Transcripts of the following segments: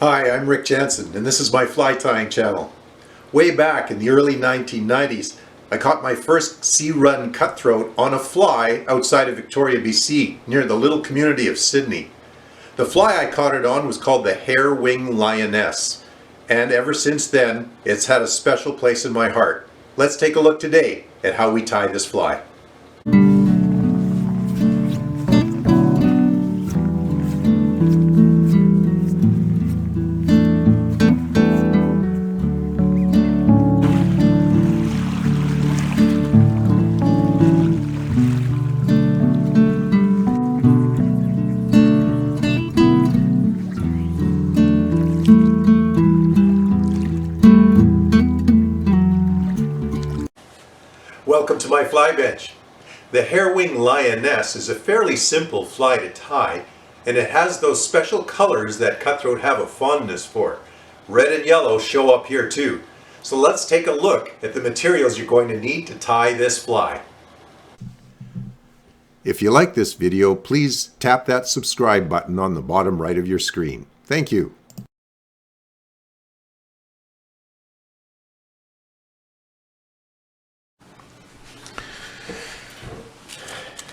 Hi, I'm Rick Janzen, and this is my fly tying channel. Way back in the early 1990s, I caught my first searun cutthroat on a fly outside of Victoria, BC, near the little community of Sydney. The fly I caught it on was called the Hairwing lioness, and ever since then, it's had a special place in my heart. Let's take a look today at how we tie this fly. Welcome to my fly bench. The Hairwing lioness is a fairly simple fly to tie, and it has those special colors that cutthroat have a fondness for. Red and yellow show up here too. So let's take a look at the materials you're going to need to tie this fly. If you like this video, please tap that subscribe button on the bottom right of your screen. Thank you.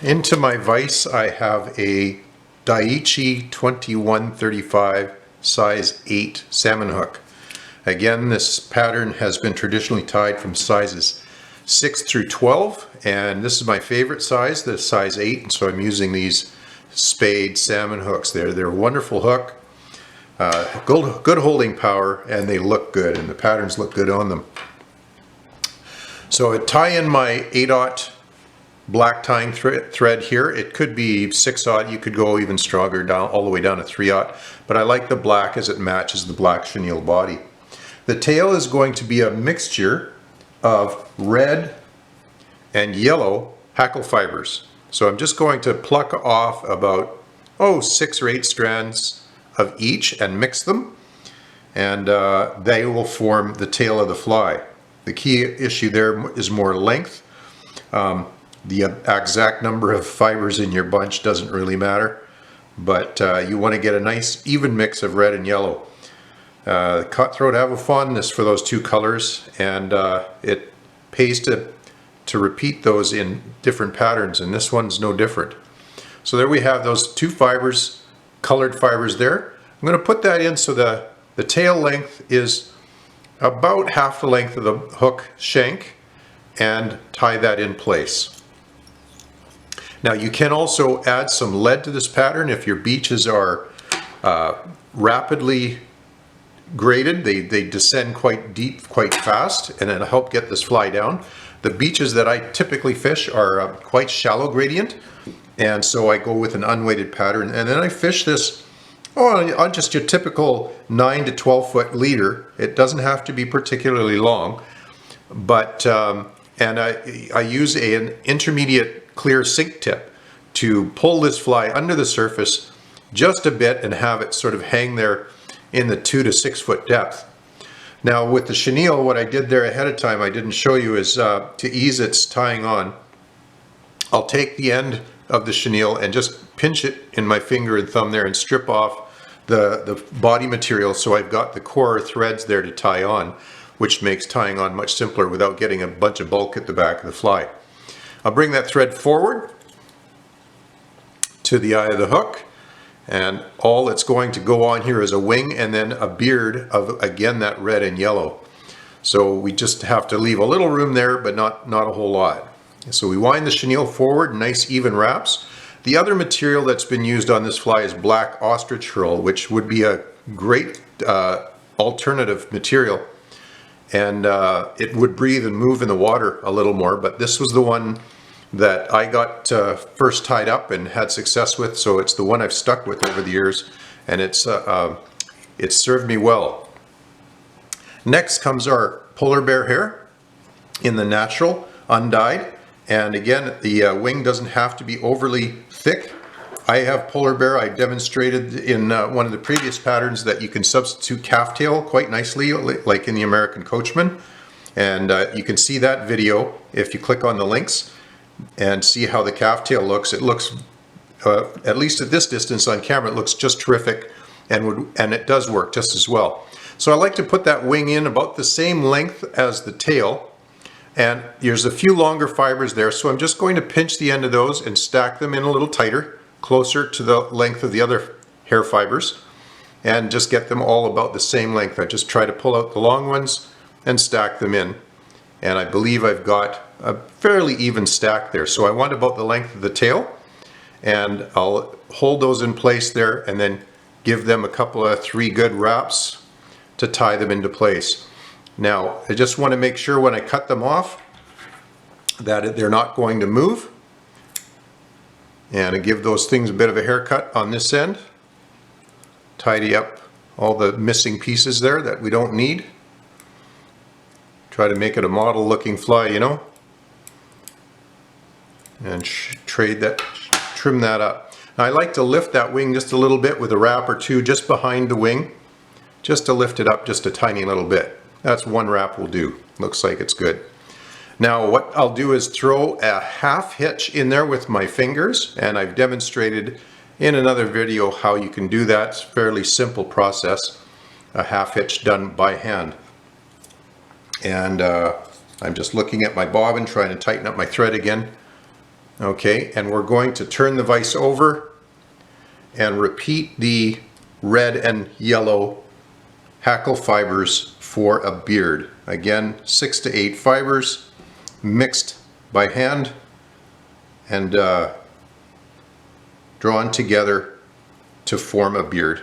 Into my vise I have a Daiichi 2135 size 8 salmon hook. Again, this pattern has been traditionally tied from sizes 6 through 12, and this is my favorite size, the size 8, and so I'm using these spade salmon hooks. They're a wonderful hook, good holding power, and they look good, and the patterns look good on them. So I tie in my 8/0 black tying thread here. It could be 6/0, you could go even stronger, down all the way down to 3/0, but I like the black as it matches the black chenille body. The tail is going to be a mixture of red and yellow hackle fibers. So I'm just going to pluck off about 6 or 8 strands of each and mix them, and they will form the tail of the fly. The key issue there is more length. The exact number of fibers in your bunch doesn't really matter, but you want to get a nice even mix of red and yellow. Cutthroat have a fondness for those two colors, and it pays to repeat those in different patterns, and this one's no different. So there we have those two fibers, colored fibers there. I'm going to put that in so the tail length is about half the length of the hook shank, and tie that in place. Now you can also add some lead to this pattern if your beaches are rapidly graded. They descend quite deep, quite fast, and it'll help get this fly down. The beaches that I typically fish are quite shallow gradient, and so I go with an unweighted pattern, and then I fish this on just your typical 9 to 12 foot leader. It doesn't have to be particularly long, but and I use an intermediate clear sink tip to pull this fly under the surface just a bit and have it sort of hang there in the 2 to 6 foot depth. Now with the chenille, what I did there ahead of time I didn't show you is to ease its tying on, I'll take the end of the chenille and just pinch it in my finger and thumb there and strip off the body material, so I've got the core threads there to tie on, which makes tying on much simpler without getting a bunch of bulk at the back of the fly. I'll bring that thread forward to the eye of the hook, and all that's going to go on here is a wing and then a beard of, again, that red and yellow. So we just have to leave a little room there, but not a whole lot. So we wind the chenille forward, nice even wraps. The other material that's been used on this fly is black ostrich herl, which would be a great alternative material, and it would breathe and move in the water a little more, but this was the one that I got first tied up and had success with, so it's the one I've stuck with over the years, and it's served me well. Next comes our polar bear hair in the natural, undyed, and again the wing doesn't have to be overly thick. I have polar bear. I demonstrated in one of the previous patterns that you can substitute calf tail quite nicely, like in the American Coachman, and you can see that video if you click on the links and see how the calf tail looks. It looks, at least at this distance on camera, it looks just terrific. and it does work just as well. So I like to put that wing in about the same length as the tail, and there's a few longer fibers there, so I'm just going to pinch the end of those and stack them in a little tighter, closer to the length of the other hair fibers, and just get them all about the same length. I just try to pull out the long ones and stack them in, and I believe I've got a fairly even stack there. So I want about the length of the tail, and I'll hold those in place there and then give them a couple of 3 good wraps to tie them into place. Now I just want to make sure when I cut them off that they're not going to move, and I give those things a bit of a haircut on this end, tidy up all the missing pieces there that we don't need, try to make it a model looking fly, you know, and trim that up. Now I like to lift that wing just a little bit with a wrap or two just behind the wing, just to lift it up just a tiny little bit. That's 1 wrap will do. Looks like it's good. Now what I'll do is throw a half hitch in there with my fingers, and I've demonstrated in another video how you can do that. It's a fairly simple process, a half hitch done by hand. And I'm just looking at my bobbin, trying to tighten up my thread again. Okay, and we're going to turn the vise over and repeat the red and yellow hackle fibers for a beard. Again, 6 to 8 fibers mixed by hand and drawn together to form a beard.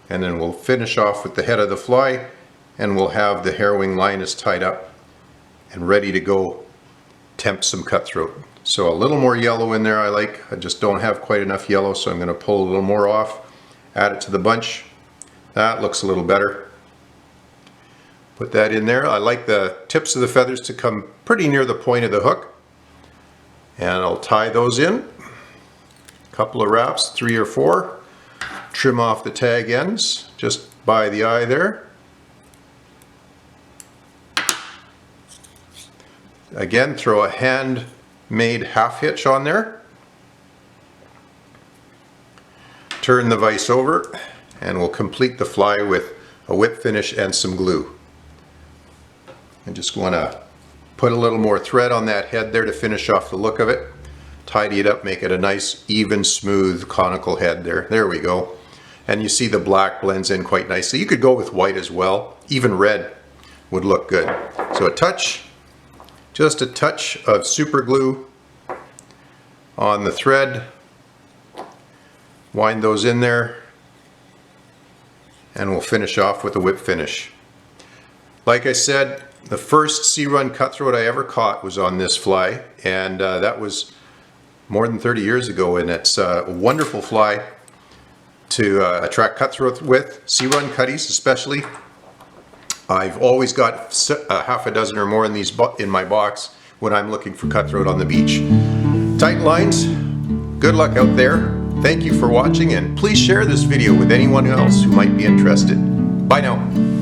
And then we'll finish off with the head of the fly, and we'll have the Hairwing lioness tied up and ready to go tempt some cutthroat. So a little more yellow in there I like. I just don't have quite enough yellow, so I'm going to pull a little more off, add it to the bunch. That looks a little better. Put that in there. I like the tips of the feathers to come pretty near the point of the hook, and I'll tie those in. A couple of wraps, 3 or 4. Trim off the tag ends just by the eye there. Again, throw a handmade half hitch on there. Turn the vise over, and we'll complete the fly with a whip finish and some glue. I just want to put a little more thread on that head there to finish off the look of it. Tidy it up, make it a nice, even, smooth, conical head there. There we go. And you see the black blends in quite nicely. You could go with white as well. Even red would look good. So a touch, just a touch of super glue on the thread. Wind those in there, and we'll finish off with a whip finish. Like I said, the first searun cutthroat I ever caught was on this fly, and that was more than 30 years ago, and it's a wonderful fly to attract cutthroat with, searun cutties especially. I've always got half a dozen or more in these in my box when I'm looking for cutthroat on the beach. Tight lines, good luck out there. Thank you for watching, and please share this video with anyone else who might be interested. Bye now.